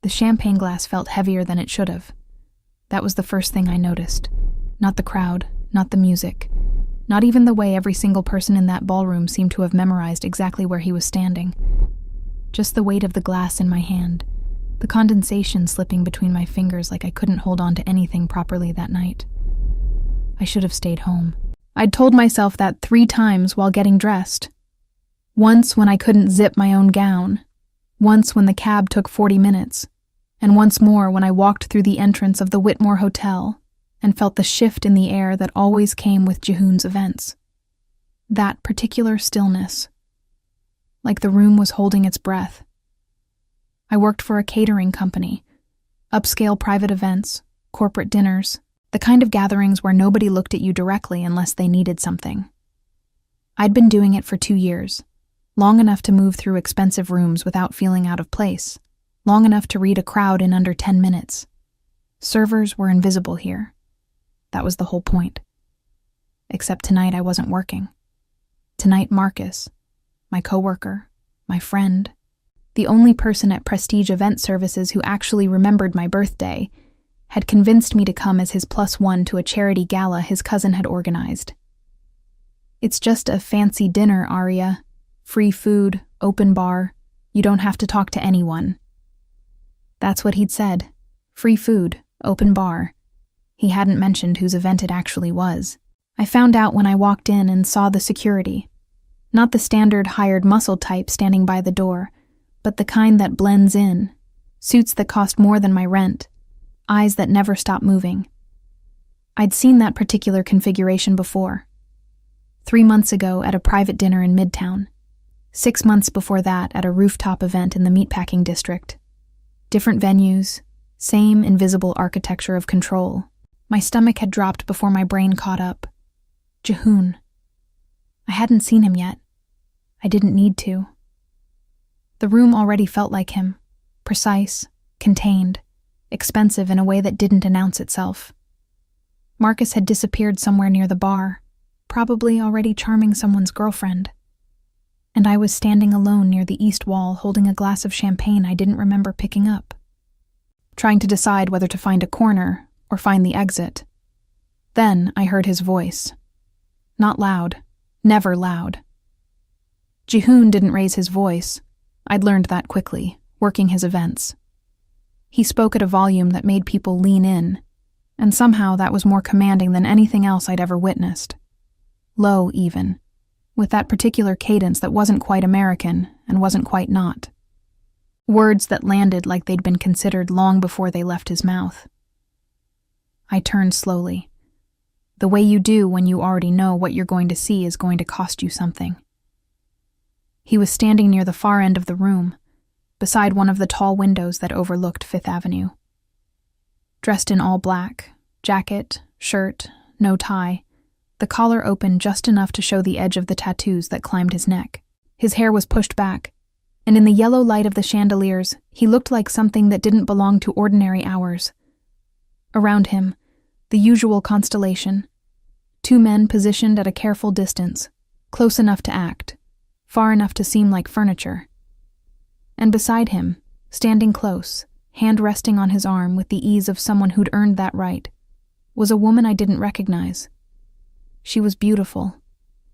The champagne glass felt heavier than it should have. That was the first thing I noticed. Not the crowd, not the music, not even the way every single person in that ballroom seemed to have memorized exactly where he was standing. Just the weight of the glass in my hand, the condensation slipping between my fingers like I couldn't hold on to anything properly that night. I should have stayed home. I'd told myself that 3 times while getting dressed. Once when I couldn't zip my own gown, once when the cab took 40 minutes, and once more when I walked through the entrance of the Whitmore Hotel and felt the shift in the air that always came with Jihoon's events. That particular stillness, like the room was holding its breath. I worked for a catering company, upscale private events, corporate dinners, the kind of gatherings where nobody looked at you directly unless they needed something. I'd been doing it for 2 years, long enough to move through expensive rooms without feeling out of place, long enough to read a crowd in under 10 minutes. Servers were invisible here. That was the whole point. Except tonight I wasn't working. Tonight Marcus, my coworker, my friend, the only person at Prestige Event Services who actually remembered my birthday, had convinced me to come as his +1 to a charity gala his cousin had organized. It's just a fancy dinner, Arya. Free food, open bar, you don't have to talk to anyone. That's what he'd said. Free food, open bar. He hadn't mentioned whose event it actually was. I found out when I walked in and saw the security. Not the standard hired muscle type standing by the door, but the kind that blends in, suits that cost more than my rent, eyes that never stop moving. I'd seen that particular configuration before. 3 months ago at a private dinner in Midtown. 6 months before that at a rooftop event in the meatpacking district. Different venues, same invisible architecture of control. My stomach had dropped before my brain caught up. Jihoon. I hadn't seen him yet. I didn't need to. The room already felt like him, precise, contained, expensive in a way that didn't announce itself. Marcus had disappeared somewhere near the bar, probably already charming someone's girlfriend. And I was standing alone near the east wall holding a glass of champagne I didn't remember picking up, trying to decide whether to find a corner or find the exit. Then I heard his voice. Not loud, never loud. Jihoon didn't raise his voice. I'd learned that quickly, working his events. He spoke at a volume that made people lean in, and somehow that was more commanding than anything else I'd ever witnessed. Low, even, with that particular cadence that wasn't quite American and wasn't quite not. Words that landed like they'd been considered long before they left his mouth. I turned slowly. The way you do when you already know what you're going to see is going to cost you something. He was standing near the far end of the room, beside one of the tall windows that overlooked Fifth Avenue. Dressed in all black, jacket, shirt, no tie, the collar open just enough to show the edge of the tattoos that climbed his neck. His hair was pushed back, and in the yellow light of the chandeliers, he looked like something that didn't belong to ordinary hours. Around him, the usual constellation. 2 men positioned at a careful distance, close enough to act, far enough to seem like furniture. And beside him, standing close, hand resting on his arm with the ease of someone who'd earned that right, was a woman I didn't recognize. She was beautiful.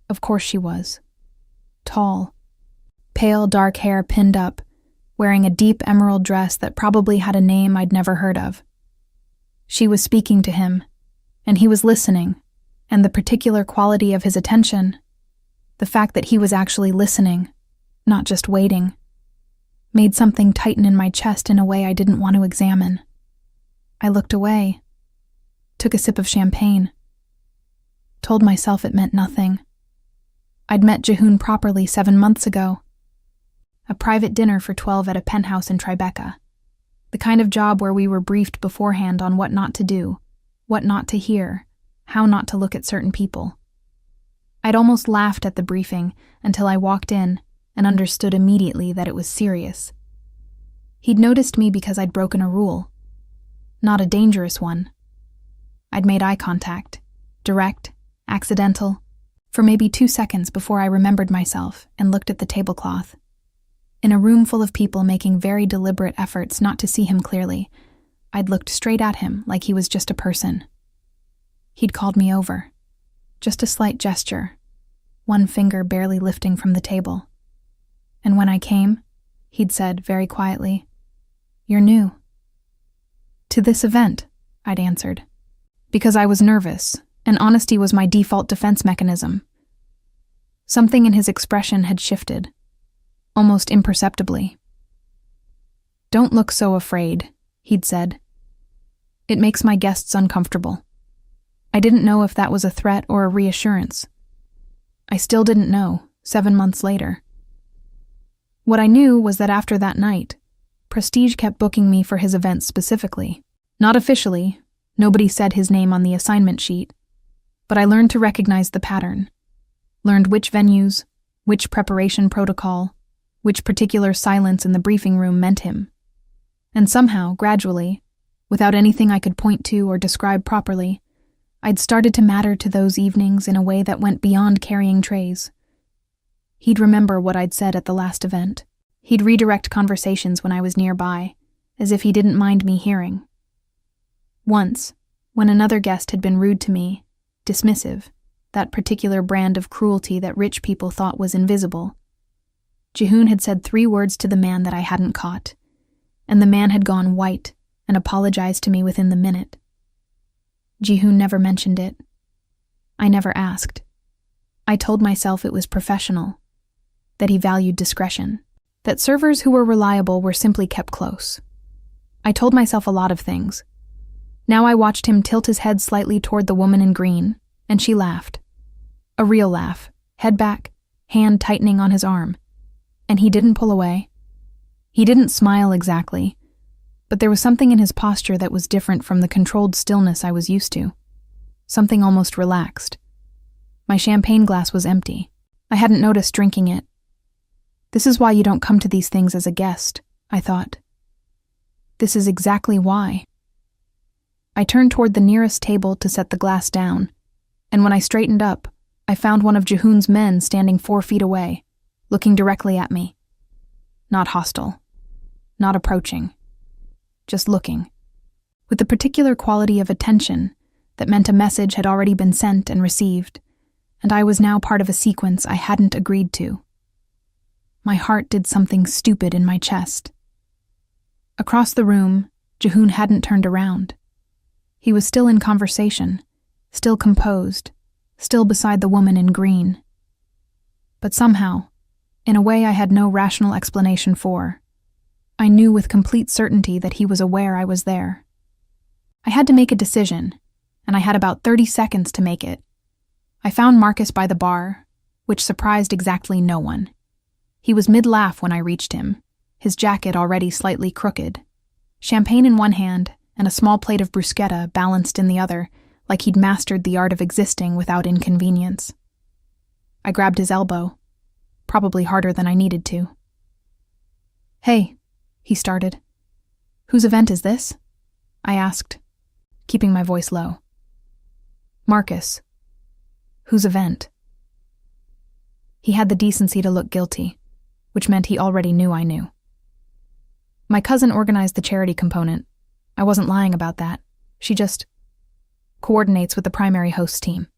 Of course she was. Tall. Pale dark hair pinned up, wearing a deep emerald dress that probably had a name I'd never heard of. She was speaking to him, and he was listening, and the particular quality of his attention, the fact that he was actually listening, not just waiting, made something tighten in my chest in a way I didn't want to examine. I looked away, took a sip of champagne, told myself it meant nothing. I'd met Jihoon properly 7 months ago. A private dinner for 12 at a penthouse in Tribeca. The kind of job where we were briefed beforehand on what not to do, what not to hear, how not to look at certain people. I'd almost laughed at the briefing until I walked in and understood immediately that it was serious. He'd noticed me because I'd broken a rule. Not a dangerous one. I'd made eye contact, direct, accidental, for maybe 2 seconds before I remembered myself and looked at the tablecloth. In a room full of people making very deliberate efforts not to see him clearly, I'd looked straight at him like he was just a person. He'd called me over. Just a slight gesture, one finger barely lifting from the table. And when I came, he'd said very quietly, "You're new." "To this event," I'd answered, because I was nervous, and honesty was my default defense mechanism. Something in his expression had shifted, almost imperceptibly. "Don't look so afraid," he'd said. "It makes my guests uncomfortable." I didn't know if that was a threat or a reassurance. I still didn't know, 7 months later. What I knew was that after that night, Prestige kept booking me for his events specifically. Not officially, nobody said his name on the assignment sheet, but I learned to recognize the pattern. Learned which venues, which preparation protocol, which particular silence in the briefing room meant him. And somehow, gradually, without anything I could point to or describe properly, I'd started to matter to those evenings in a way that went beyond carrying trays. He'd remember what I'd said at the last event. He'd redirect conversations when I was nearby, as if he didn't mind me hearing. Once, when another guest had been rude to me, dismissive, that particular brand of cruelty that rich people thought was invisible, Jihoon had said 3 words to the man that I hadn't caught, and the man had gone white and apologized to me within the minute. Jihoon never mentioned it. I never asked. I told myself it was professional, that he valued discretion, that servers who were reliable were simply kept close. I told myself a lot of things. Now I watched him tilt his head slightly toward the woman in green, and she laughed. A real laugh, head back, hand tightening on his arm. And he didn't pull away. He didn't smile exactly, but there was something in his posture that was different from the controlled stillness I was used to. Something almost relaxed. My champagne glass was empty. I hadn't noticed drinking it. This is why you don't come to these things as a guest, I thought. This is exactly why. I turned toward the nearest table to set the glass down, and when I straightened up, I found one of Jihoon's men standing 4 feet away, looking directly at me. Not hostile. Not approaching. Just looking. With the particular quality of attention that meant a message had already been sent and received, and I was now part of a sequence I hadn't agreed to. My heart did something stupid in my chest. Across the room, Jihoon hadn't turned around. He was still in conversation, still composed, still beside the woman in green. But somehow, in a way I had no rational explanation for, I knew with complete certainty that he was aware I was there. I had to make a decision, and I had about 30 seconds to make it. I found Marcus by the bar, which surprised exactly no one. He was mid-laugh when I reached him, his jacket already slightly crooked, champagne in one hand and a small plate of bruschetta balanced in the other, like he'd mastered the art of existing without inconvenience. I grabbed his elbow, probably harder than I needed to. "Hey," he started. "Whose event is this?" I asked, keeping my voice low. "Marcus. Whose event?" He had the decency to look guilty, which meant he already knew I knew. "My cousin organized the charity component. I wasn't lying about that. She just coordinates with the primary host team."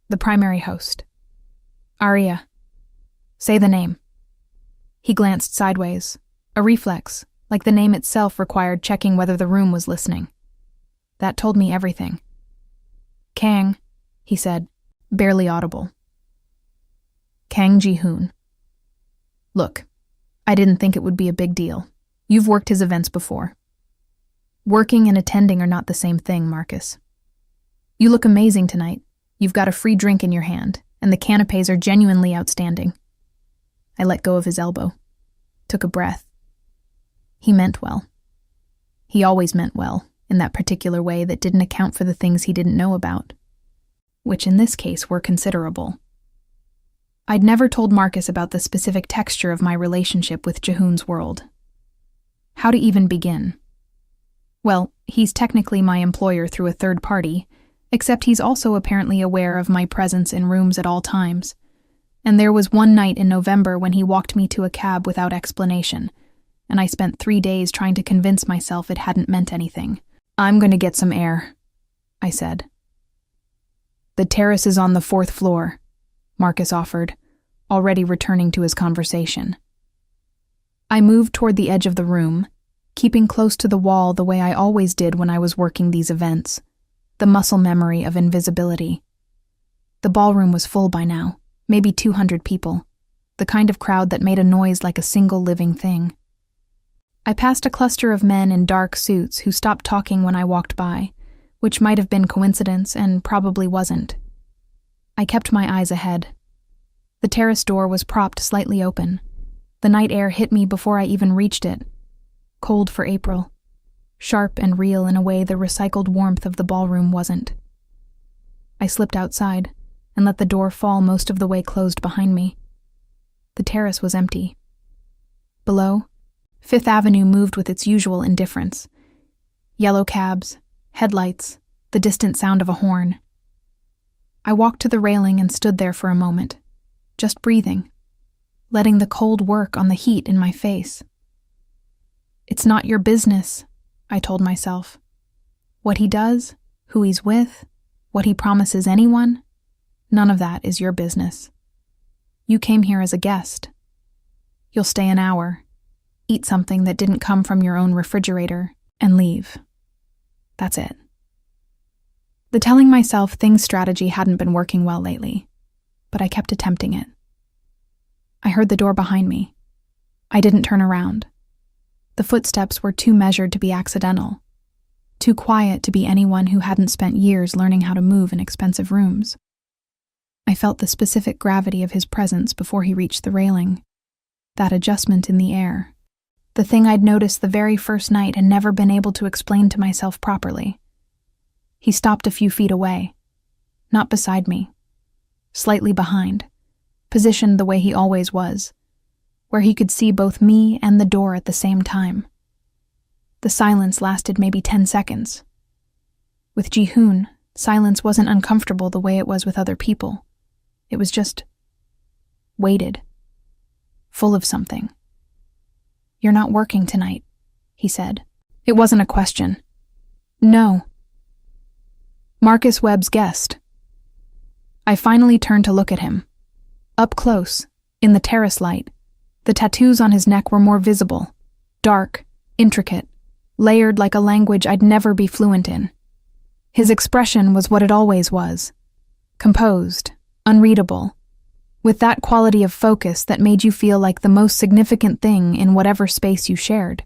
"The primary host. Aria. Say the name." He glanced sideways, a reflex, like the name itself required checking whether the room was listening. That told me everything. "Kang," he said, barely audible. "Kang Jihoon. Look, I didn't think it would be a big deal. You've worked his events before. Working and attending are not the same thing, Marcus. You look amazing tonight. You've got a free drink in your hand, and the canapes are genuinely outstanding." I let go of his elbow, took a breath. He meant well. He always meant well, in that particular way that didn't account for the things he didn't know about, which in this case were considerable. I'd never told Marcus about the specific texture of my relationship with Jihoon's world. How to even begin? Well, he's technically my employer through a third party, except he's also apparently aware of my presence in rooms at all times, And there was one night in November when he walked me to a cab without explanation, and I spent 3 days trying to convince myself it hadn't meant anything. "I'm going to get some air," I said. "The terrace is on the 4th floor," Marcus offered, already returning to his conversation. I moved toward the edge of the room, keeping close to the wall the way I always did when I was working these events, the muscle memory of invisibility. The ballroom was full by now, maybe 200 people, the kind of crowd that made a noise like a single living thing. I passed a cluster of men in dark suits who stopped talking when I walked by, which might have been coincidence and probably wasn't. I kept my eyes ahead. The terrace door was propped slightly open. The night air hit me before I even reached it. Cold for April. Sharp and real in a way the recycled warmth of the ballroom wasn't. I slipped outside and let the door fall most of the way closed behind me. The terrace was empty. Below, 5th Avenue moved with its usual indifference. Yellow cabs, headlights, the distant sound of a horn. I walked to the railing and stood there for a moment, just breathing, letting the cold work on the heat in my face. "It's not your business," I told myself. "What he does, who he's with, what he promises anyone, none of that is your business. You came here as a guest. You'll stay an hour, eat something that didn't come from your own refrigerator, and leave. That's it." The telling myself things strategy hadn't been working well lately, but I kept attempting it. I heard the door behind me. I didn't turn around. The footsteps were too measured to be accidental, too quiet to be anyone who hadn't spent years learning how to move in expensive rooms. I felt the specific gravity of his presence before he reached the railing, that adjustment in the air, the thing I'd noticed the very first night and never been able to explain to myself properly. He stopped a few feet away, not beside me, slightly behind, positioned the way he always was, where he could see both me and the door at the same time. The silence lasted maybe 10 seconds. With Ji-hoon, silence wasn't uncomfortable the way it was with other people. It was just weighted, full of something. "You're not working tonight," he said. It wasn't a question. "No." Marcus Webb's guest. I finally turned to look at him. Up close, in the terrace light, the tattoos on his neck were more visible, dark, intricate, layered like a language I'd never be fluent in. His expression was what it always was, composed, unreadable, with that quality of focus that made you feel like the most significant thing in whatever space you shared.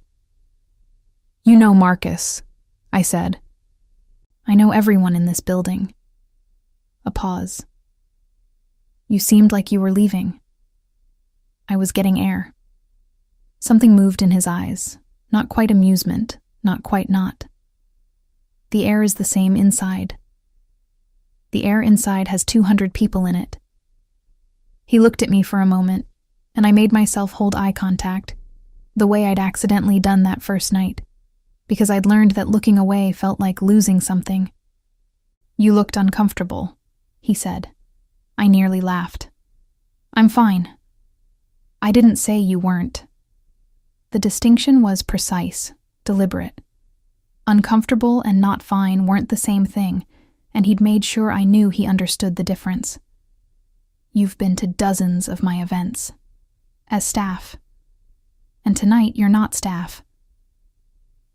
"You know Marcus," I said. "I know everyone in this building." A pause. "You seemed like you were leaving." I was getting air. Something moved in his eyes, not quite amusement, not quite not. "The air is the same inside. The air inside has 200 people in it." He looked at me for a moment, and I made myself hold eye contact, the way I'd accidentally done that first night, because I'd learned that looking away felt like losing something. "You looked uncomfortable," he said. I nearly laughed. "I'm fine." I didn't say you weren't. The distinction was precise, deliberate. Uncomfortable and not fine weren't the same thing, and he'd made sure I knew he understood the difference. "You've been to dozens of my events. As staff. And tonight you're not staff."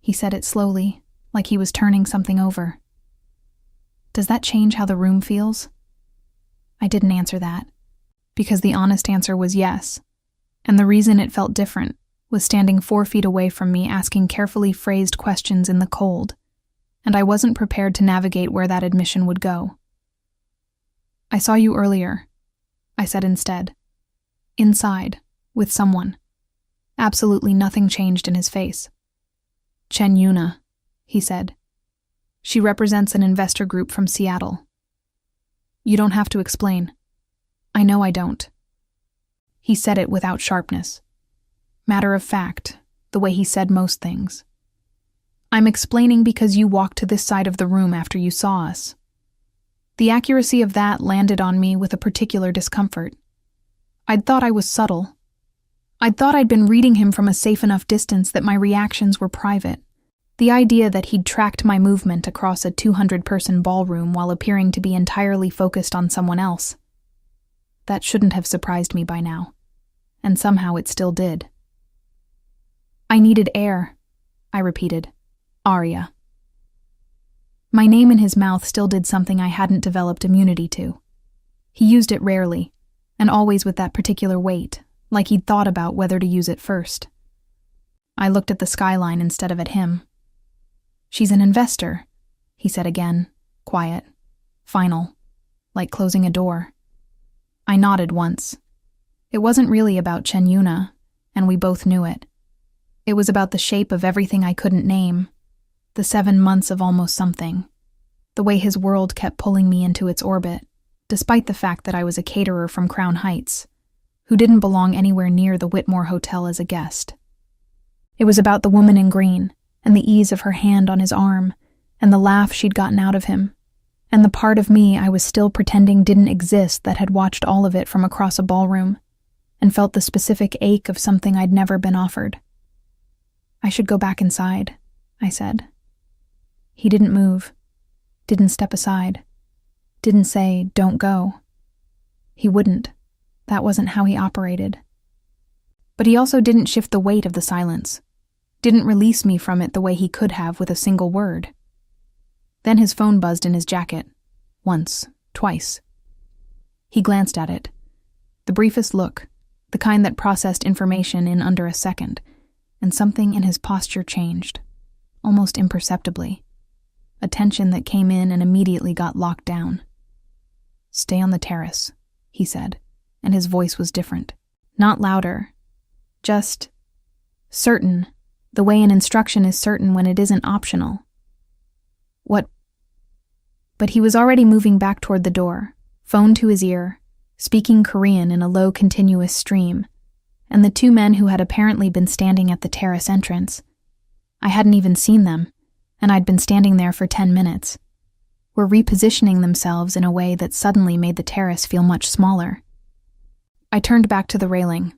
He said it slowly, like he was turning something over. "Does that change how the room feels?" I didn't answer that, because the honest answer was yes, and the reason it felt different was standing 4 feet away from me asking carefully phrased questions in the cold, and I wasn't prepared to navigate where that admission would go. "I saw you earlier," I said instead. "Inside, with someone." Absolutely nothing changed in his face. "Chen Yuna," he said. "She represents an investor group from Seattle." "You don't have to explain." "I know I don't." He said it without sharpness. Matter of fact, the way he said most things. "I'm explaining because you walked to this side of the room after you saw us." The accuracy of that landed on me with a particular discomfort. I'd thought I was subtle. I'd thought I'd been reading him from a safe enough distance that my reactions were private. The idea that he'd tracked my movement across a 200-person ballroom while appearing to be entirely focused on someone else. That shouldn't have surprised me by now, and somehow it still did. I needed air, I repeated. Arya. My name in his mouth still did something I hadn't developed immunity to. He used it rarely, and always with that particular weight, like he'd thought about whether to use it first. I looked at the skyline instead of at him. She's an investor, he said again, quiet, final, like closing a door. I nodded once. It wasn't really about Chen Yuna, and we both knew it. It was about the shape of everything I couldn't name, the 7 months of almost something, the way his world kept pulling me into its orbit, despite the fact that I was a caterer from Crown Heights, who didn't belong anywhere near the Whitmore Hotel as a guest. It was about the woman in green, and the ease of her hand on his arm, and the laugh she'd gotten out of him, and the part of me I was still pretending didn't exist that had watched all of it from across a ballroom, and felt the specific ache of something I'd never been offered. I should go back inside, I said. He didn't move, didn't step aside, didn't say, don't go. He wouldn't. That wasn't how he operated. But he also didn't shift the weight of the silence, didn't release me from it the way he could have with a single word. Then his phone buzzed in his jacket. Once, twice. He glanced at it. The briefest look, the kind that processed information in under a second, and something in his posture changed, almost imperceptibly. A tension that came in and immediately got locked down. Stay on the terrace, he said, and his voice was different. Not louder. Just certain, the way an instruction is certain when it isn't optional. What? But he was already moving back toward the door, phone to his ear, speaking Korean in a low continuous stream, and the two men who had apparently been standing at the terrace entrance, I hadn't even seen them, and I'd been standing there for 10 minutes, were repositioning themselves in a way that suddenly made the terrace feel much smaller. I turned back to the railing.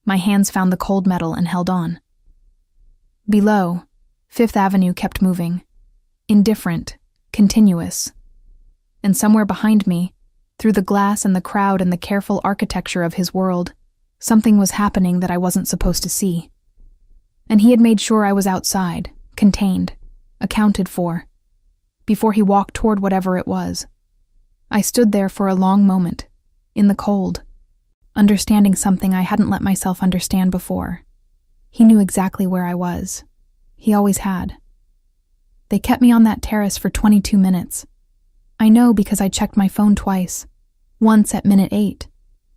My hands found the cold metal and held on. Below, Fifth Avenue kept moving. Indifferent, continuous. And somewhere behind me, through the glass and the crowd and the careful architecture of his world, something was happening that I wasn't supposed to see. And he had made sure I was outside, contained, accounted for, before he walked toward whatever it was. I stood there for a long moment, in the cold, understanding something I hadn't let myself understand before. He knew exactly where I was. He always had. They kept me on that terrace for 22 minutes. I know because I checked my phone twice, once at minute 8,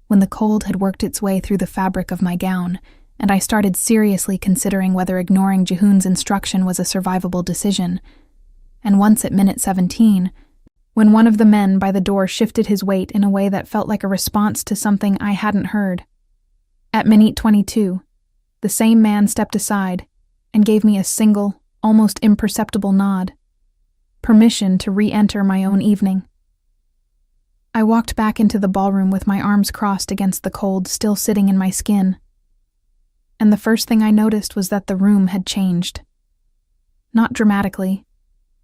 when the cold had worked its way through the fabric of my gown, and I started seriously considering whether ignoring Jihoon's instruction was a survivable decision, and once at minute 17, when one of the men by the door shifted his weight in a way that felt like a response to something I hadn't heard. At minute 22, the same man stepped aside and gave me a single, almost imperceptible nod. Permission to re-enter my own evening. I walked back into the ballroom with my arms crossed against the cold still sitting in my skin. And the first thing I noticed was that the room had changed. Not dramatically.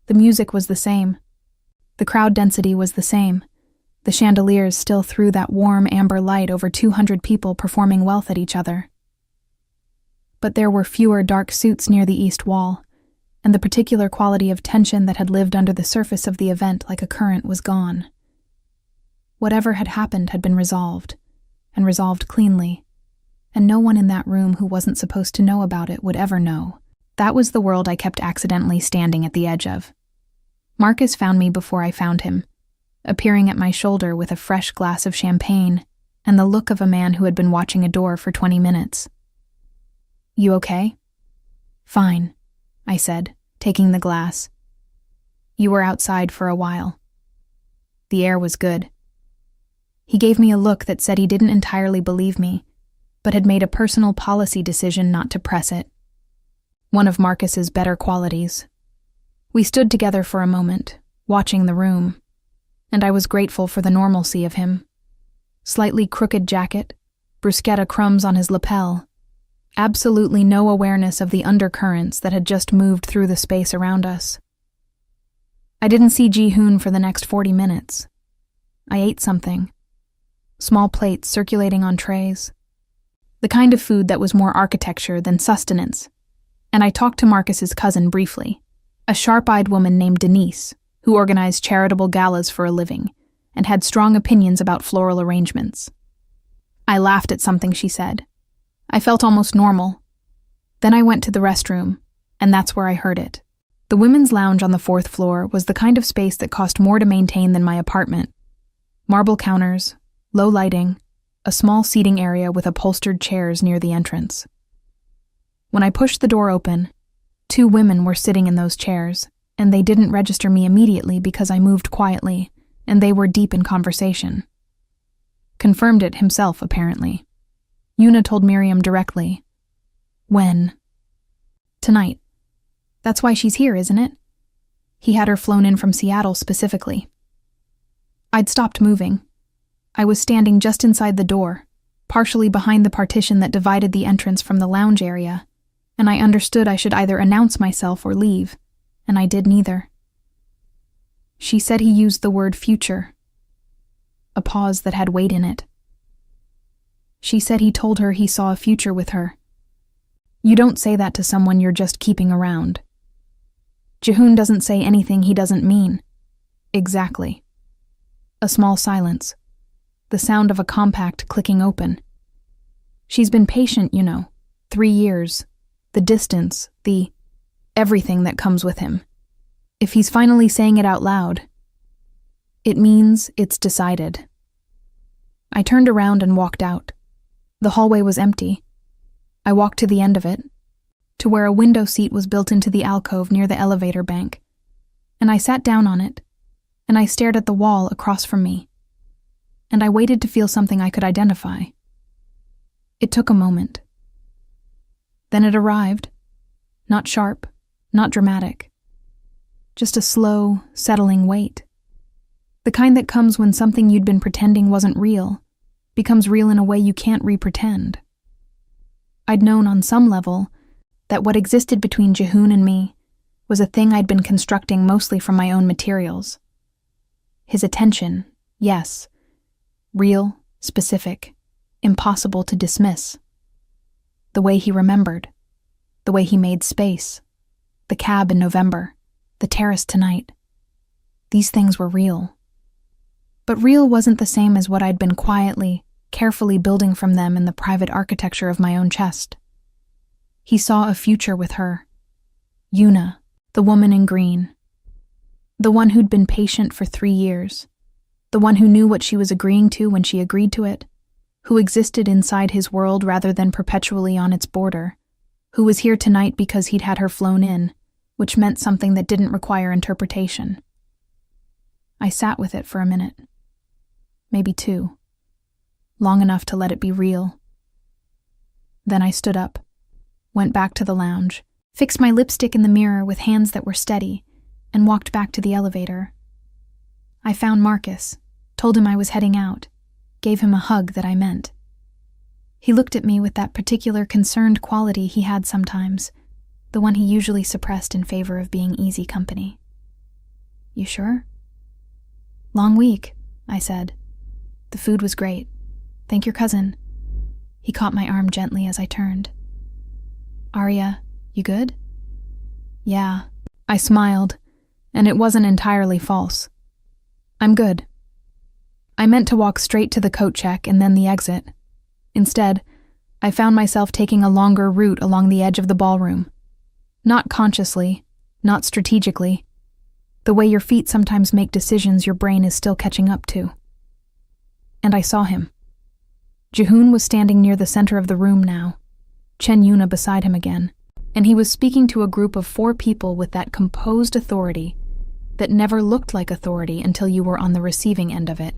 The music was the same. The crowd density was the same. The chandeliers still threw that warm amber light over 200 people performing wealth at each other. But there were fewer dark suits near the east wall, and the particular quality of tension that had lived under the surface of the event like a current was gone. Whatever had happened had been resolved, and resolved cleanly, and no one in that room who wasn't supposed to know about it would ever know. That was the world I kept accidentally standing at the edge of. Marcus found me before I found him, appearing at my shoulder with a fresh glass of champagne and the look of a man who had been watching a door for 20 minutes. You okay? Fine, I said, taking the glass. You were outside for a while. The air was good. He gave me a look that said he didn't entirely believe me, but had made a personal policy decision not to press it. One of Marcus's better qualities. We stood together for a moment, watching the room, and I was grateful for the normalcy of him. Slightly crooked jacket, bruschetta crumbs on his lapel. Absolutely no awareness of the undercurrents that had just moved through the space around us. I didn't see Ji-hoon for the next 40 minutes. I ate something. Small plates circulating on trays. The kind of food that was more architecture than sustenance. And I talked to Marcus's cousin briefly, a sharp-eyed woman named Denise, who organized charitable galas for a living, and had strong opinions about floral arrangements. I laughed at something she said. I felt almost normal. Then I went to the restroom, and that's where I heard it. The women's lounge on the 4th floor was the kind of space that cost more to maintain than my apartment. Marble counters, low lighting, a small seating area with upholstered chairs near the entrance. When I pushed the door open, 2 women were sitting in those chairs, and they didn't register me immediately because I moved quietly, and they were deep in conversation. Confirmed it himself, apparently. Yuna told Miriam directly. When? Tonight. That's why she's here, isn't it? He had her flown in from Seattle specifically. I'd stopped moving. I was standing just inside the door, partially behind the partition that divided the entrance from the lounge area, and I understood I should either announce myself or leave, and I did neither. She said he used the word future, a pause that had weight in it. She said he told her he saw a future with her. You don't say that to someone you're just keeping around. Ji-hoon doesn't say anything he doesn't mean. Exactly. A small silence. The sound of a compact clicking open. She's been patient, 3 years. The distance, the everything that comes with him. If he's finally saying it out loud, it means it's decided. I turned around and walked out. The hallway was empty. I walked to the end of it, to where a window seat was built into the alcove near the elevator bank, and I sat down on it, and I stared at the wall across from me, and I waited to feel something I could identify. It took a moment. Then it arrived. Not sharp, not dramatic. Just a slow, settling wait. The kind that comes when something you'd been pretending wasn't real becomes real in a way you can't re-pretend. I'd known on some level that what existed between Ji-hoon and me was a thing I'd been constructing mostly from my own materials. His attention, yes. Real, specific, impossible to dismiss. The way he remembered. The way he made space. The cab in November. The terrace tonight. These things were real. But real wasn't the same as what I'd been quietly, carefully building from them in the private architecture of my own chest. He saw a future with her. Yuna, the woman in green. The one who'd been patient for 3 years. The one who knew what she was agreeing to when she agreed to it. Who existed inside his world rather than perpetually on its border. Who was here tonight because he'd had her flown in, which meant something that didn't require interpretation. I sat with it for a minute. Maybe 2. Long enough to let it be real. Then I stood up, went back to the lounge, fixed my lipstick in the mirror with hands that were steady, and walked back to the elevator. I found Marcus, told him I was heading out, gave him a hug that I meant. He looked at me with that particular concerned quality he had sometimes, the one he usually suppressed in favor of being easy company. You sure? Long week, I said. The food was great. Thank your cousin. He caught my arm gently as I turned. Arya, you good? Yeah. I smiled, and it wasn't entirely false. I'm good. I meant to walk straight to the coat check and then the exit. Instead, I found myself taking a longer route along the edge of the ballroom. Not consciously, not strategically. The way your feet sometimes make decisions your brain is still catching up to. And I saw him. Ji-hoon was standing near the center of the room now, Chen Yuna beside him again, and he was speaking to a group of 4 people with that composed authority that never looked like authority until you were on the receiving end of it.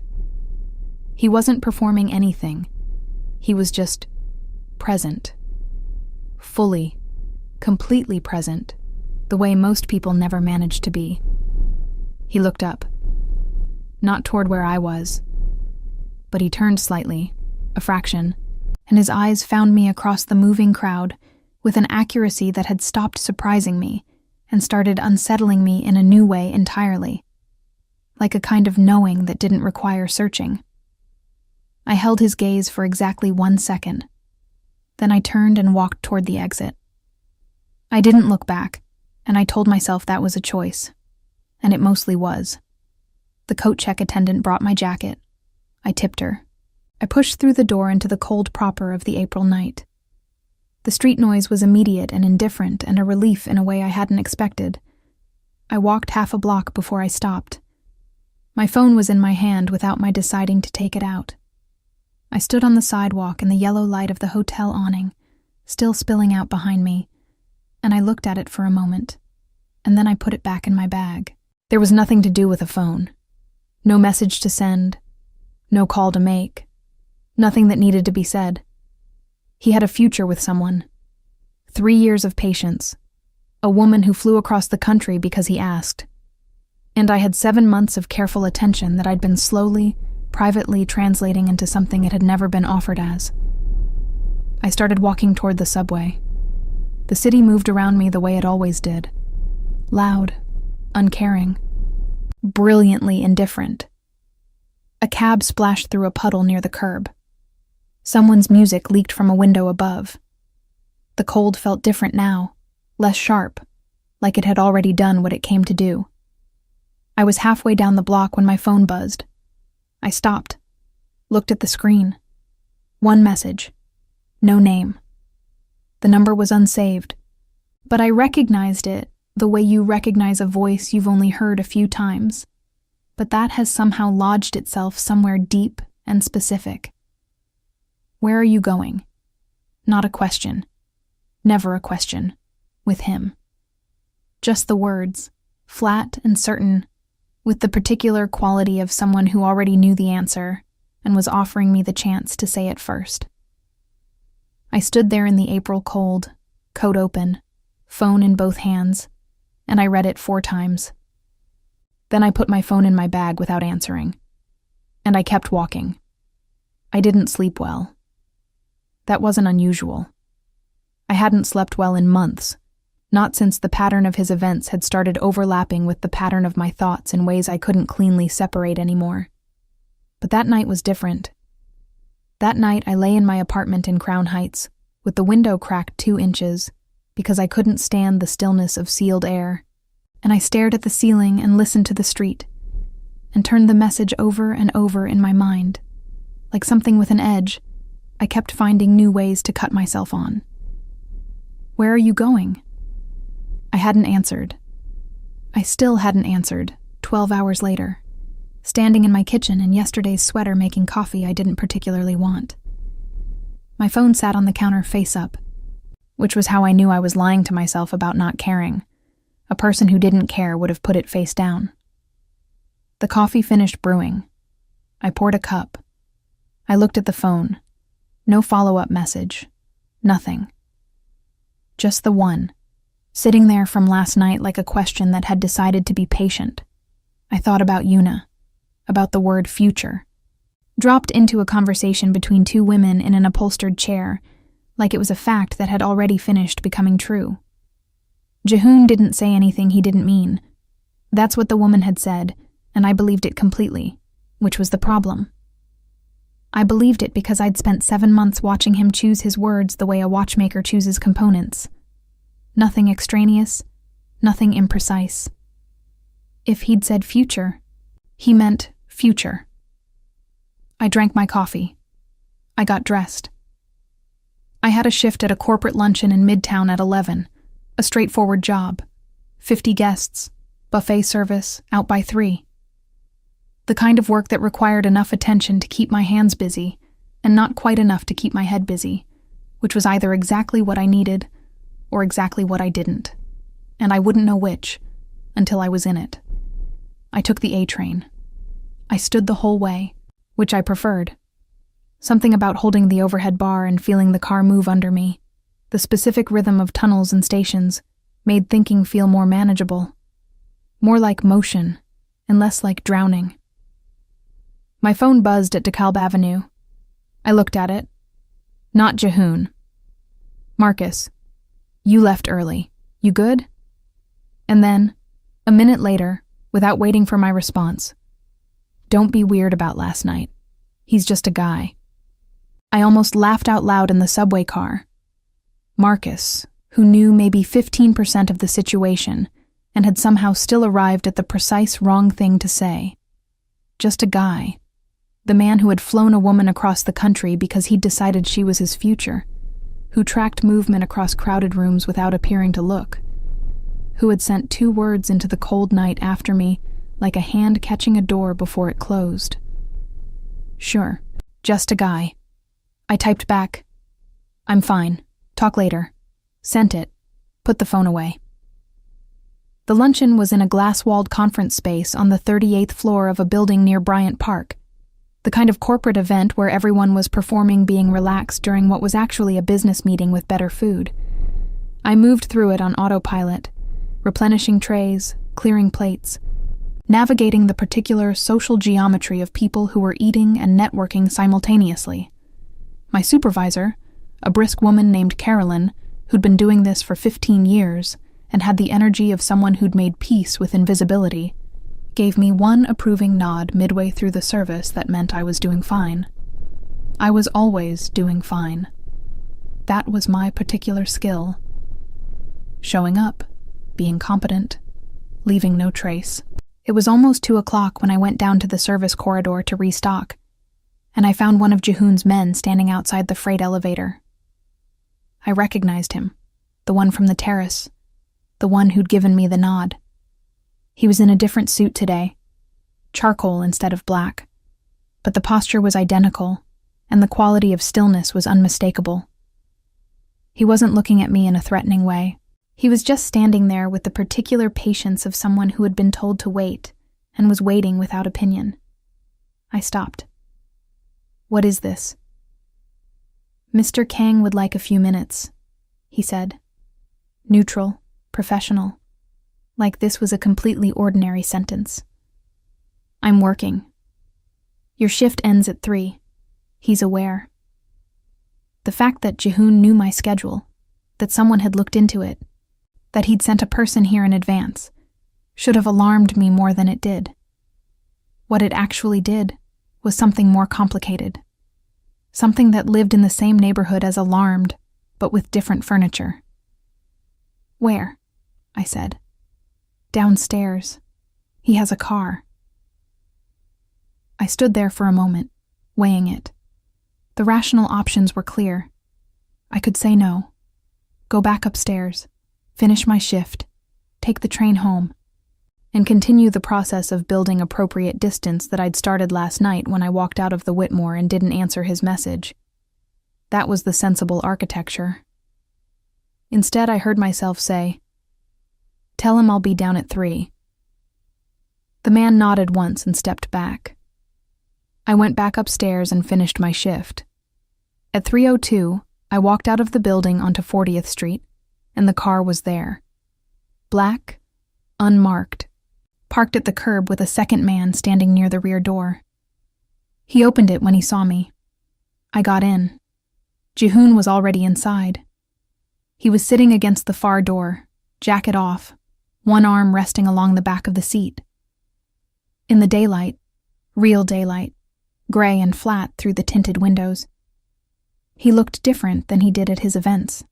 He wasn't performing anything. He was just present. Fully, completely present, the way most people never manage to be. He looked up. Not toward where I was, but he turned slightly, a fraction, and his eyes found me across the moving crowd with an accuracy that had stopped surprising me and started unsettling me in a new way entirely, like a kind of knowing that didn't require searching. I held his gaze for exactly 1 second. Then I turned and walked toward the exit. I didn't look back, and I told myself that was a choice, and it mostly was. The coat check attendant brought my jacket. I tipped her. I pushed through the door into the cold proper of the April night. The street noise was immediate and indifferent and a relief in a way I hadn't expected. I walked half a block before I stopped. My phone was in my hand without my deciding to take it out. I stood on the sidewalk in the yellow light of the hotel awning, still spilling out behind me, and I looked at it for a moment, and then I put it back in my bag. There was nothing to do with a phone. No message to send. No call to make. Nothing that needed to be said. He had a future with someone. 3 years of patience. A woman who flew across the country because he asked. And I had 7 months of careful attention that I'd been slowly, privately translating into something it had never been offered as. I started walking toward the subway. The city moved around me the way it always did. Loud, uncaring, brilliantly indifferent. A cab splashed through a puddle near the curb. Someone's music leaked from a window above. The cold felt different now, less sharp, like it had already done what it came to do. I was halfway down the block when my phone buzzed. I stopped, looked at the screen. 1 message. No name. The number was unsaved, but I recognized it the way you recognize a voice you've only heard a few times, but that has somehow lodged itself somewhere deep and specific. Where are you going? Not a question. Never a question. With him. Just the words, flat and certain, with the particular quality of someone who already knew the answer and was offering me the chance to say it first. I stood there in the April cold, coat open, phone in both hands, and I read it 4 times. Then I put my phone in my bag without answering, and I kept walking. I didn't sleep well. That wasn't unusual. I hadn't slept well in months, not since the pattern of his events had started overlapping with the pattern of my thoughts in ways I couldn't cleanly separate anymore. But that night was different. That night I lay in my apartment in Crown Heights, with the window cracked 2 inches, because I couldn't stand the stillness of sealed air, and I stared at the ceiling and listened to the street, and turned the message over and over in my mind. Like something with an edge, I kept finding new ways to cut myself on. Where are you going? I hadn't answered. I still hadn't answered, 12 hours later, standing in my kitchen in yesterday's sweater making coffee I didn't particularly want. My phone sat on the counter face up, which was how I knew I was lying to myself about not caring. A person who didn't care would have put it face down. The coffee finished brewing. I poured a cup. I looked at the phone. No follow-up message. Nothing. Just the one, sitting there from last night like a question that had decided to be patient. I thought about Yuna, about the word future. Dropped into a conversation between 2 women in an upholstered chair, like it was a fact that had already finished becoming true. Jehoon didn't say anything he didn't mean. That's what the woman had said, and I believed it completely, which was the problem. I believed it because I'd spent 7 months watching him choose his words the way a watchmaker chooses components. Nothing extraneous, nothing imprecise. If he'd said future, he meant future. I drank my coffee. I got dressed. I had a shift at a corporate luncheon in Midtown at 11, a straightforward job, 50 guests, buffet service, out by 3. The kind of work that required enough attention to keep my hands busy, and not quite enough to keep my head busy, which was either exactly what I needed or exactly what I didn't, and I wouldn't know which until I was in it. I took the A train. I stood the whole way, which I preferred. Something about holding the overhead bar and feeling the car move under me, the specific rhythm of tunnels and stations, made thinking feel more manageable, more like motion and less like drowning. My phone buzzed at DeKalb Avenue. I looked at it. Not Jehoon. Marcus, you left early. You good? And then, a minute later, without waiting for my response, don't be weird about last night. He's just a guy. I almost laughed out loud in the subway car. Marcus, who knew maybe 15% of the situation and had somehow still arrived at the precise wrong thing to say. Just a guy. The man who had flown a woman across the country because he'd decided she was his future, who tracked movement across crowded rooms without appearing to look, who had sent 2 words into the cold night after me like a hand catching a door before it closed. Sure, just a guy. I typed back, I'm fine, talk later. Sent it, put the phone away. The luncheon was in a glass-walled conference space on the 38th floor of a building near Bryant Park, the kind of corporate event where everyone was performing being relaxed during what was actually a business meeting with better food. I moved through it on autopilot, replenishing trays, clearing plates, navigating the particular social geometry of people who were eating and networking simultaneously. My supervisor, a brisk woman named Carolyn, who'd been doing this for 15 years and had the energy of someone who'd made peace with invisibility, gave me one approving nod midway through the service that meant I was doing fine. I was always doing fine. That was my particular skill. Showing up, being competent, leaving no trace. It was almost 2 o'clock when I went down to the service corridor to restock, and I found one of Jehoon's men standing outside the freight elevator. I recognized him, the one from the terrace, the one who'd given me the nod. He was in a different suit today, charcoal instead of black, but the posture was identical, and the quality of stillness was unmistakable. He wasn't looking at me in a threatening way. He was just standing there with the particular patience of someone who had been told to wait and was waiting without opinion. I stopped. What is this? Mr. Kang would like a few minutes, he said. Neutral, professional, like this was a completely ordinary sentence. I'm working. Your shift ends at 3. He's aware. The fact that Jehoon knew my schedule, that someone had looked into it, that he'd sent a person here in advance, should have alarmed me more than it did. What it actually did was something more complicated. Something that lived in the same neighborhood as Alarmed, but with different furniture. Where? I said. Downstairs. He has a car. I stood there for a moment, weighing it. The rational options were clear. I could say no. Go back upstairs, finish my shift, take the train home, and continue the process of building appropriate distance that I'd started last night when I walked out of the Whitmore and didn't answer his message. That was the sensible architecture. Instead, I heard myself say, "Tell him I'll be down at 3. The man nodded once and stepped back. I went back upstairs and finished my shift. At 3:02, I walked out of the building onto 40th Street, and the car was there. Black, unmarked, parked at the curb with a second man standing near the rear door. He opened it when he saw me. I got in. Jehoon was already inside. He was sitting against the far door, jacket off, one arm resting along the back of the seat. In the daylight, real daylight, gray and flat through the tinted windows, he looked different than he did at his events.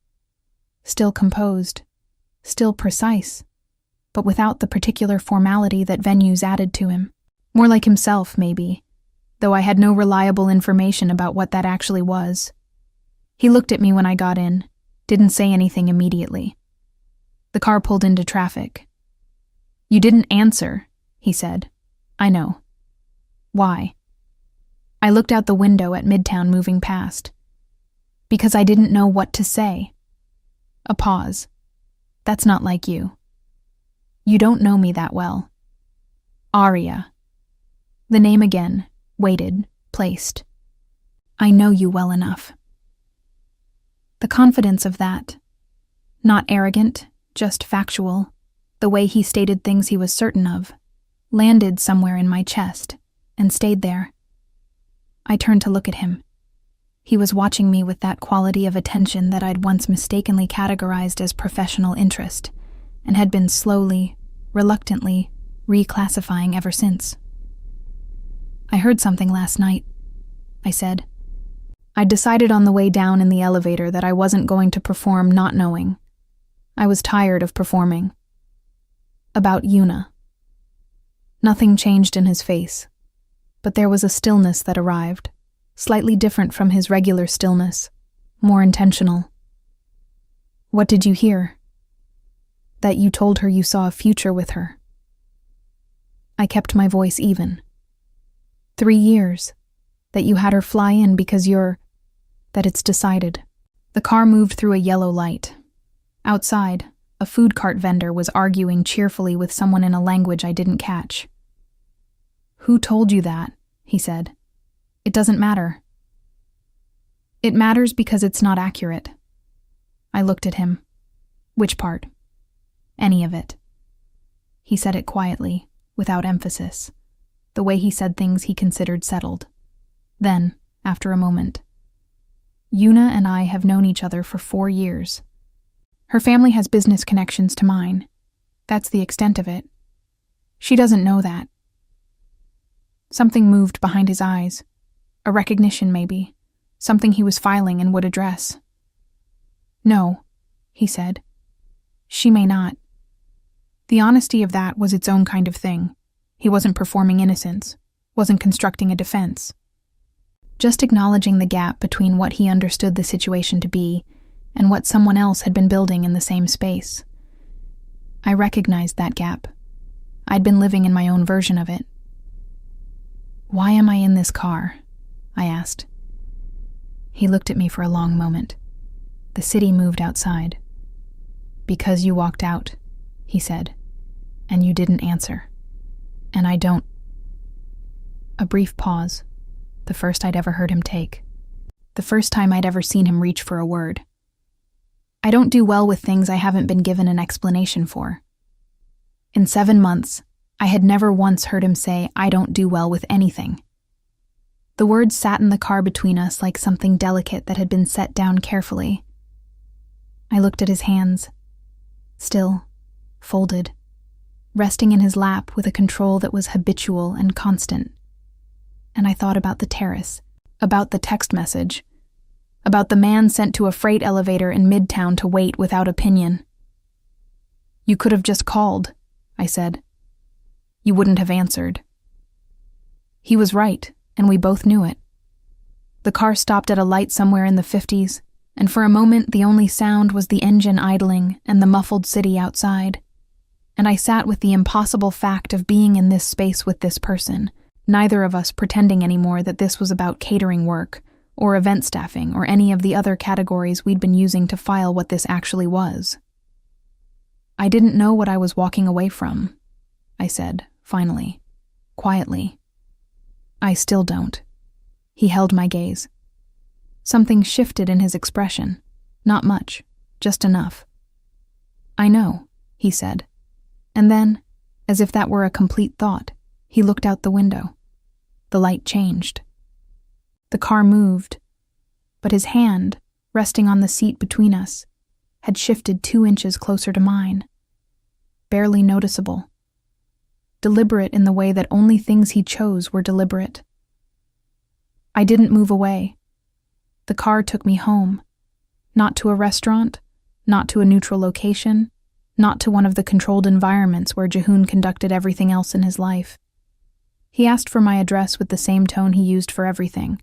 Still composed, still precise, but without the particular formality that venues added to him. More like himself, maybe, though I had no reliable information about what that actually was. He looked at me when I got in, didn't say anything immediately. The car pulled into traffic. "You didn't answer," he said. "I know." "Why?" I looked out the window at Midtown moving past. "Because I didn't know what to say." A pause. "That's not like you. You don't know me that well." "Aria." The name again, weighted, placed. "I know you well enough." The confidence of that, not arrogant, just factual, the way he stated things he was certain of, landed somewhere in my chest and stayed there. I turned to look at him. He was watching me with that quality of attention that I'd once mistakenly categorized as professional interest, and had been slowly, reluctantly, reclassifying ever since. "I heard something last night," I said. I'd decided on the way down in the elevator that I wasn't going to perform not knowing. I was tired of performing. About Yuna. Nothing changed in his face, but there was a stillness that arrived, slightly different from his regular stillness, more intentional. "What did you hear?" "That you told her you saw a future with her." I kept my voice even. 3 years. That you had her fly in because that it's decided. The car moved through a yellow light. Outside, a food cart vendor was arguing cheerfully with someone in a language I didn't catch. "Who told you that?" he said. "It doesn't matter." "It matters because it's not accurate." I looked at him. "Which part?" "Any of it." He said it quietly, without emphasis, the way he said things he considered settled. Then, after a moment, "Yuna and I have known each other for 4 years. Her family has business connections to mine. That's the extent of it. She doesn't know that." Something moved behind his eyes. A recognition, maybe. Something he was filing and would address. "No," he said. "She may not." The honesty of that was its own kind of thing. He wasn't performing innocence, wasn't constructing a defense. Just acknowledging the gap between what he understood the situation to be and what someone else had been building in the same space. I recognized that gap. I'd been living in my own version of it. "Why am I in this car?" I asked. He looked at me for a long moment. The city moved outside. "Because you walked out," he said, "and you didn't answer. And I don't." A brief pause, the first I'd ever heard him take. The first time I'd ever seen him reach for a word. I don't do well with things I haven't been given an explanation for. In 7 months, I had never once heard him say, "I don't do well with anything." The words sat in the car between us like something delicate that had been set down carefully. I looked at his hands, still, folded, resting in his lap with a control that was habitual and constant. And I thought about the terrace, about the text message, about the man sent to a freight elevator in Midtown to wait without opinion. "You could have just called," I said. "You wouldn't have answered." He was right, and we both knew it. The car stopped at a light somewhere in the 50s, and for a moment the only sound was the engine idling and the muffled city outside. And I sat with the impossible fact of being in this space with this person, neither of us pretending anymore that this was about catering work, or event staffing, or any of the other categories we'd been using to file what this actually was. "I didn't know what I was walking away from," I said, finally, quietly. "I still don't." He held my gaze. Something shifted in his expression. Not much, just enough. "I know," he said. And then, as if that were a complete thought, he looked out the window. The light changed. The car moved, but his hand, resting on the seat between us, had shifted 2 inches closer to mine. Barely noticeable. Deliberate in the way that only things he chose were deliberate. I didn't move away. The car took me home. Not to a restaurant, not to a neutral location, not to one of the controlled environments where Jehoon conducted everything else in his life. He asked for my address with the same tone he used for everything.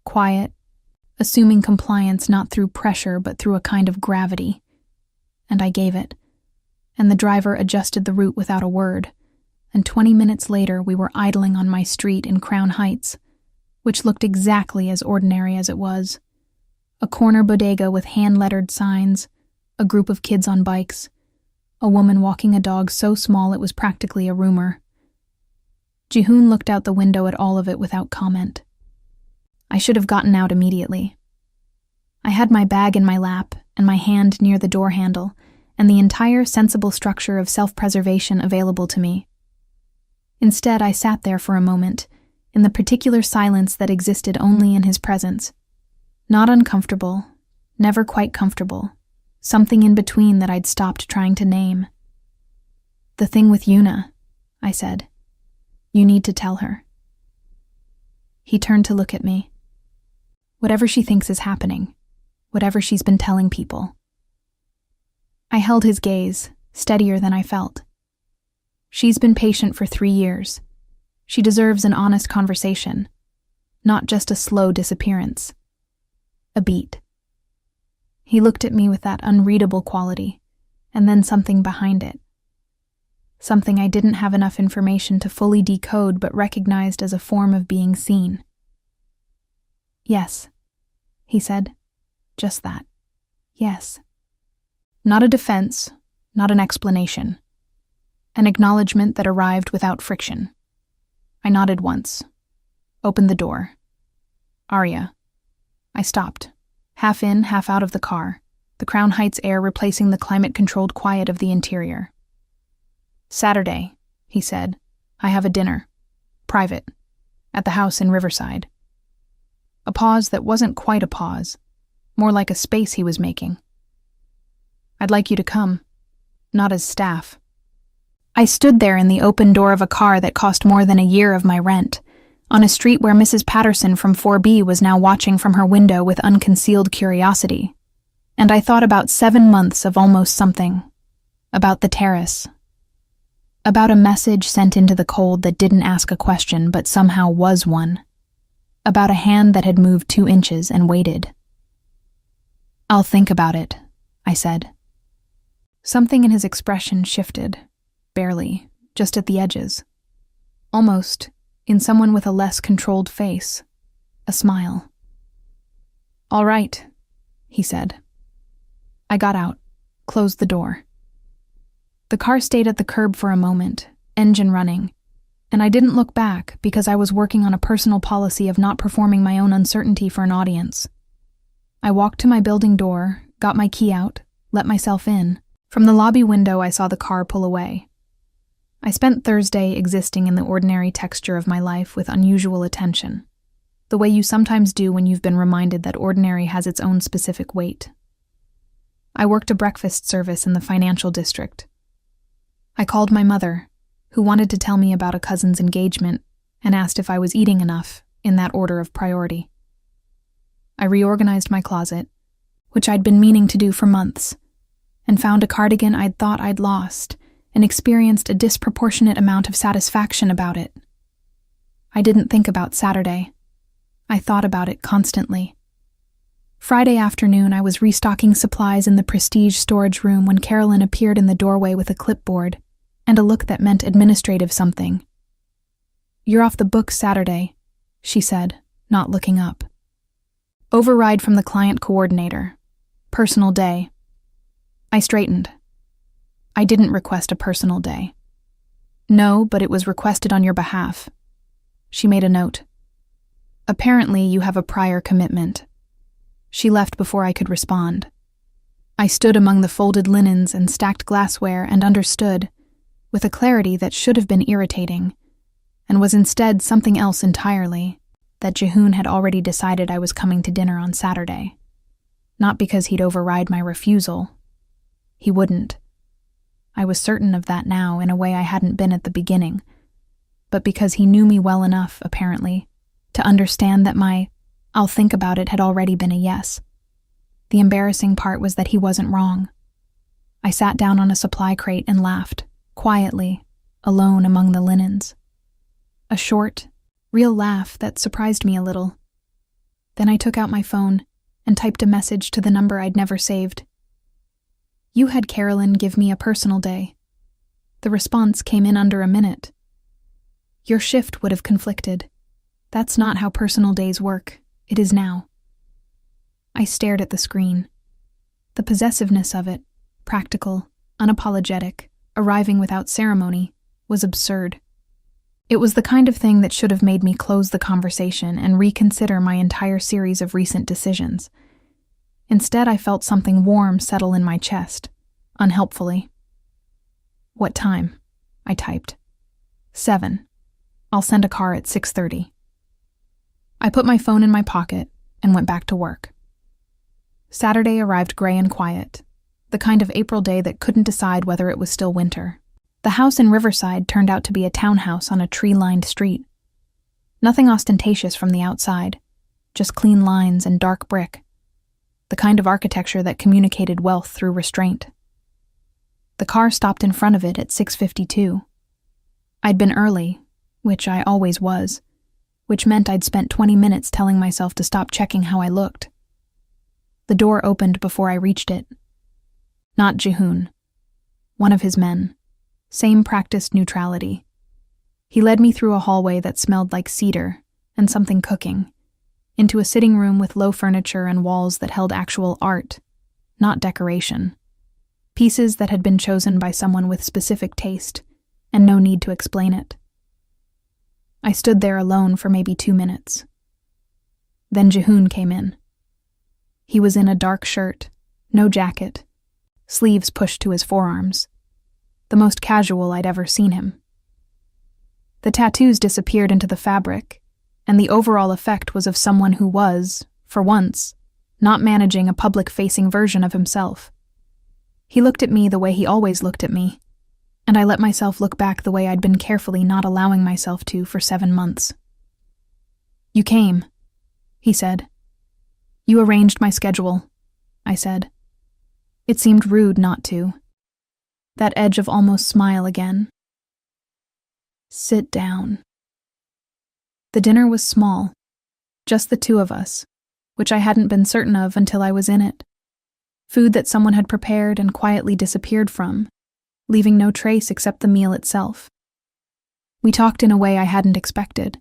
Quiet, assuming compliance not through pressure but through a kind of gravity. And I gave it. And the driver adjusted the route without a word, and 20 minutes later we were idling on my street in Crown Heights, which looked exactly as ordinary as it was. A corner bodega with hand-lettered signs, a group of kids on bikes, a woman walking a dog so small it was practically a rumor. Jehoon looked out the window at all of it without comment. I should have gotten out immediately. I had my bag in my lap and my hand near the door handle, and the entire sensible structure of self-preservation available to me. Instead, I sat there for a moment, in the particular silence that existed only in his presence, Not uncomfortable, never quite comfortable, something in between that I'd stopped trying to name. "The thing with Yuna," I said. "You need to tell her." He turned to look at me. "Whatever she thinks is happening, whatever she's been telling people." I held his gaze, steadier than I felt. "She's been patient for 3 years. She deserves an honest conversation, not just a slow disappearance. A beat." He looked at me with that unreadable quality, and then something behind it. Something I didn't have enough information to fully decode but recognized as a form of being seen. "Yes," he said. Just that. "Yes." Not a defense, not an explanation. An acknowledgement that arrived without friction. I nodded once. Opened the door. "Arya." I stopped, half in, half out of the car, the Crown Heights air replacing the climate-controlled quiet of the interior. "Saturday," he said. "I have a dinner. Private. At the house in Riverside." A pause that wasn't quite a pause, more like a space he was making. "I'd like you to come. Not as staff." I stood there in the open door of a car that cost more than a year of my rent, on a street where Mrs. Patterson from 4B was now watching from her window with unconcealed curiosity. And I thought about 7 months of almost something. About the terrace. About a message sent into the cold that didn't ask a question but somehow was one. About a hand that had moved 2 inches and waited. "I'll think about it," I said. Something in his expression shifted, barely, just at the edges. Almost, in someone with a less controlled face, a smile. "All right," he said. I got out, closed the door. The car stayed at the curb for a moment, engine running, and I didn't look back because I was working on a personal policy of not performing my own uncertainty for an audience. I walked to my building door, got my key out, let myself in. From the lobby window, I saw the car pull away. I spent Thursday existing in the ordinary texture of my life with unusual attention, the way you sometimes do when you've been reminded that ordinary has its own specific weight. I worked a breakfast service in the financial district. I called my mother, who wanted to tell me about a cousin's engagement, and asked if I was eating enough, in that order of priority. I reorganized my closet, which I'd been meaning to do for months, and found a cardigan I'd thought I'd lost, and experienced a disproportionate amount of satisfaction about it. I didn't think about Saturday. I thought about it constantly. Friday afternoon, I was restocking supplies in the prestige storage room when Carolyn appeared in the doorway with a clipboard and a look that meant administrative something. "You're off the books Saturday," she said, not looking up. "Override from the client coordinator. Personal day." I straightened. "I didn't request a personal day." "No, but it was requested on your behalf." She made a note. "Apparently you have a prior commitment." She left before I could respond. I stood among the folded linens and stacked glassware and understood, with a clarity that should have been irritating, and was instead something else entirely, that Jehoon had already decided I was coming to dinner on Saturday. Not because he'd override my refusal. He wouldn't. I was certain of that now in a way I hadn't been at the beginning, but because he knew me well enough, apparently, to understand that my "I'll think about it" had already been a yes. The embarrassing part was that he wasn't wrong. I sat down on a supply crate and laughed, quietly, alone among the linens. A short, real laugh that surprised me a little. Then I took out my phone and typed a message to the number I'd never saved. "You had Carolyn give me a personal day." The response came in under a minute. "Your shift would have conflicted. That's not how personal days work. It is now." I stared at the screen. The possessiveness of it, practical, unapologetic, arriving without ceremony, was absurd. It was the kind of thing that should have made me close the conversation and reconsider my entire series of recent decisions. Instead, I felt something warm settle in my chest, unhelpfully. "What time?" I typed. 7. I'll send a car at 6:30. I put my phone in my pocket and went back to work. Saturday arrived gray and quiet, the kind of April day that couldn't decide whether it was still winter. The house in Riverside turned out to be a townhouse on a tree-lined street. Nothing ostentatious from the outside, just clean lines and dark brick, the kind of architecture that communicated wealth through restraint. The car stopped in front of it at 6:52. I'd been early, which I always was, which meant I'd spent 20 minutes telling myself to stop checking how I looked. The door opened before I reached it. Not Jihoon. One of his men. Same practiced neutrality. He led me through a hallway that smelled like cedar and something cooking, into a sitting room with low furniture and walls that held actual art, not decoration. Pieces that had been chosen by someone with specific taste, and no need to explain it. I stood there alone for maybe 2 minutes. Then Jihoon came in. He was in a dark shirt, no jacket, sleeves pushed to his forearms, the most casual I'd ever seen him. The tattoos disappeared into the fabric, and the overall effect was of someone who was, for once, not managing a public-facing version of himself. He looked at me the way he always looked at me, and I let myself look back the way I'd been carefully not allowing myself to for 7 months. "You came," he said. "You arranged my schedule," I said. It seemed rude not to. That edge of almost smile again. "Sit down." The dinner was small, just the two of us, which I hadn't been certain of until I was in it. Food that someone had prepared and quietly disappeared from, leaving no trace except the meal itself. We talked in a way I hadn't expected.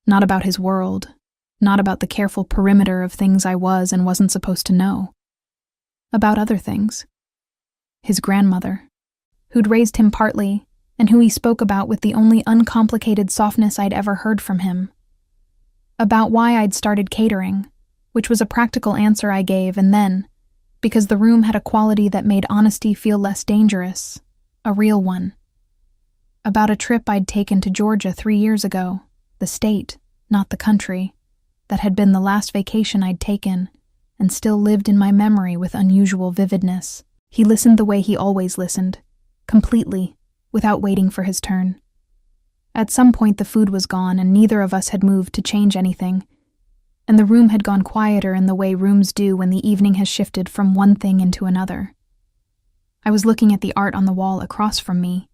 Not about his world, not about the careful perimeter of things I was and wasn't supposed to know. About other things. His grandmother, who'd raised him partly, and who he spoke about with the only uncomplicated softness I'd ever heard from him. About why I'd started catering, which was a practical answer I gave, and then, because the room had a quality that made honesty feel less dangerous, a real one. About a trip I'd taken to Georgia 3 years ago, the state, not the country, that had been the last vacation I'd taken, and still lived in my memory with unusual vividness. He listened the way he always listened, completely, without waiting for his turn. At some point the food was gone and neither of us had moved to change anything, and the room had gone quieter in the way rooms do when the evening has shifted from one thing into another. I was looking at the art on the wall across from me,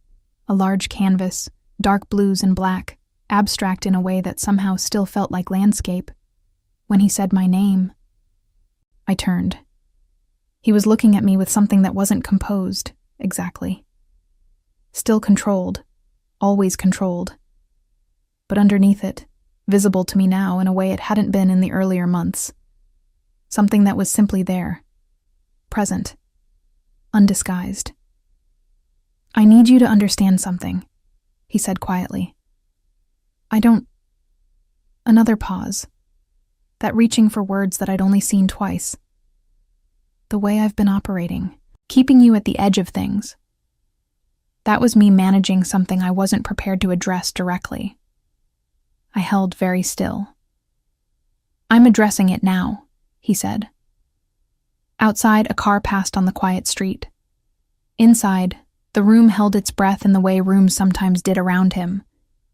a large canvas, dark blues and black, abstract in a way that somehow still felt like landscape. When he said my name, I turned. He was looking at me with something that wasn't composed, exactly. Still controlled, always controlled. But underneath it, visible to me now in a way it hadn't been in the earlier months. Something that was simply there, present, undisguised. "I need you to understand something," he said quietly. "I don't..." Another pause, that reaching for words that I'd only seen twice. "The way I've been operating, keeping you at the edge of things. That was me managing something I wasn't prepared to address directly." I held very still. "I'm addressing it now," he said. Outside, a car passed on the quiet street. Inside, the room held its breath in the way rooms sometimes did around him,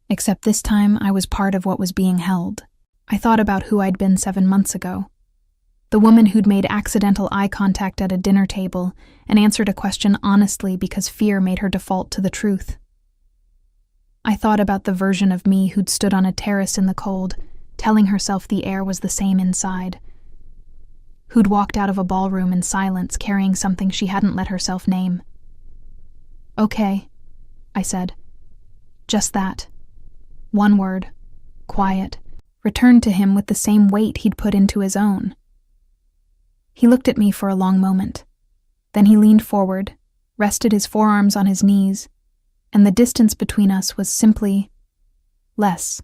except this time I was part of what was being held. I thought about who I'd been 7 months ago. The woman who'd made accidental eye contact at a dinner table and answered a question honestly because fear made her default to the truth. I thought about the version of me who'd stood on a terrace in the cold, telling herself the air was the same inside. Who'd walked out of a ballroom in silence carrying something she hadn't let herself name. "Okay," I said. Just that. One word, quiet, returned to him with the same weight he'd put into his own. He looked at me for a long moment. Then he leaned forward, rested his forearms on his knees, and the distance between us was simply less.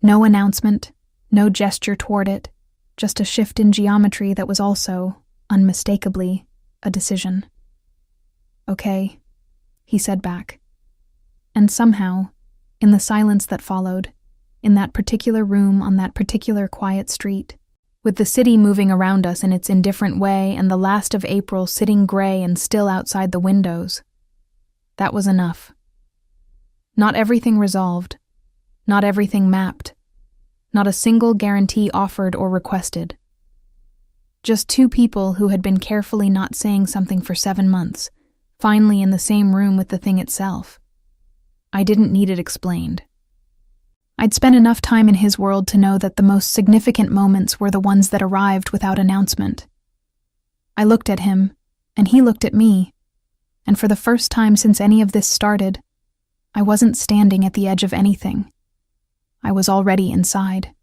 No announcement, no gesture toward it, just a shift in geometry that was also, unmistakably, a decision. "Okay," he said back. And somehow, in the silence that followed, in that particular room on that particular quiet street, with the city moving around us in its indifferent way and the last of April sitting gray and still outside the windows. That was enough. Not everything resolved, not everything mapped, not a single guarantee offered or requested. Just two people who had been carefully not saying something for 7 months, finally in the same room with the thing itself. I didn't need it explained. I'd spent enough time in his world to know that the most significant moments were the ones that arrived without announcement. I looked at him, and he looked at me, and for the first time since any of this started, I wasn't standing at the edge of anything. I was already inside.